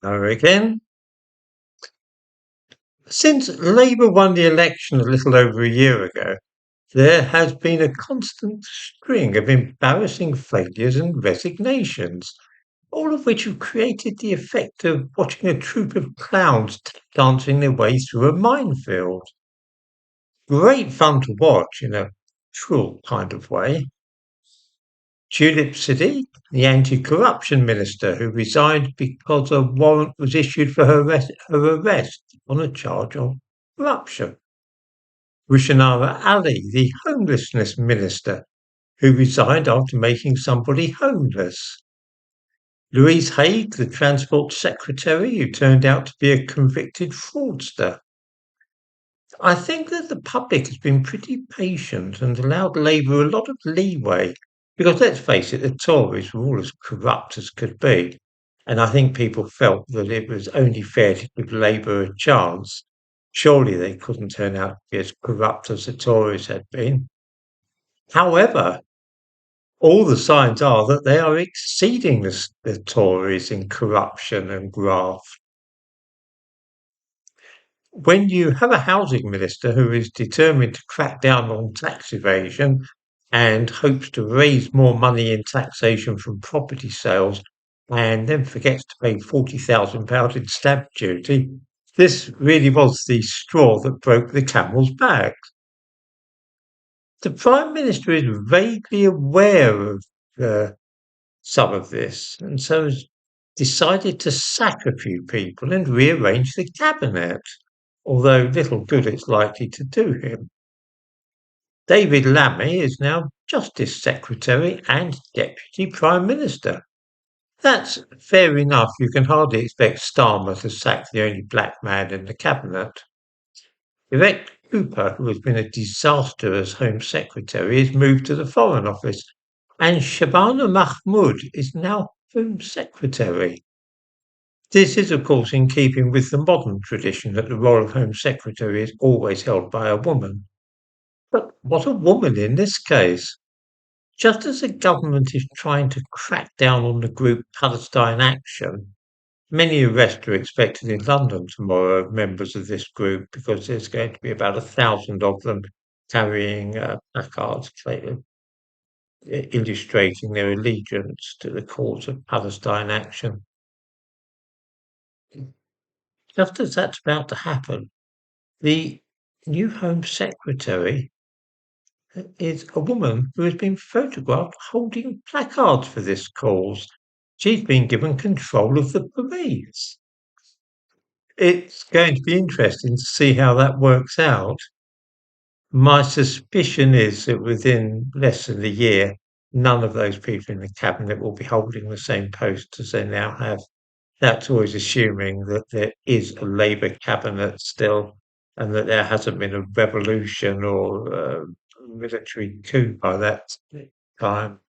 Again, since Labour won the election a little over a year ago, there has been a constant string of embarrassing failures and resignations, all of which have created the effect of watching a troupe of clowns dancing their way through a minefield. Great fun to watch in a cruel kind of way. Tulip City, the anti-corruption minister who resigned because a warrant was issued for her arrest on a charge of corruption. Rushanara Ali, the homelessness minister who resigned after making somebody homeless. Louise Haigh, the transport secretary who turned out to be a convicted fraudster. I think that the public has been pretty patient and allowed Labour a lot of leeway because, let's face it, the Tories were all as corrupt as could be. And I think people felt that it was only fair to give Labour a chance. Surely they couldn't turn out to be as corrupt as the Tories had been. However, all the signs are that they are exceeding the Tories in corruption and graft. When you have a housing minister who is determined to crack down on tax evasion and hopes to raise more money in taxation from property sales and then forgets to pay £40,000 in stamp duty, this really was the straw that broke the camel's back. The Prime Minister is vaguely aware of uh, some of this and so has decided to sack a few people and rearrange the cabinet, although little good it's likely to do him. David Lammy is now Justice Secretary and Deputy Prime Minister. That's fair enough. You can hardly expect Starmer to sack the only black man in the cabinet. Yvette Cooper, who has been a disaster as Home Secretary, is moved to the Foreign Office, and Shabana Mahmood is now Home Secretary. This is, of course, in keeping with the modern tradition that the role of Home Secretary is always held by a woman. But what a woman in this case! Just as the government is trying to crack down on the group Palestine Action, many arrests are expected in London tomorrow of members of this group because there's going to be about 1,000 of them carrying placards illustrating their allegiance to the cause of Palestine Action. Just as that's about to happen, the new Home Secretary is a woman who has been photographed holding placards for this cause. She's been given control of the police. It's going to be interesting to see how that works out. My suspicion is that within less than a year, none of those people in the cabinet will be holding the same post as they now have. That's always assuming that there is a Labour cabinet still and that there hasn't been a revolution or military coup by that time.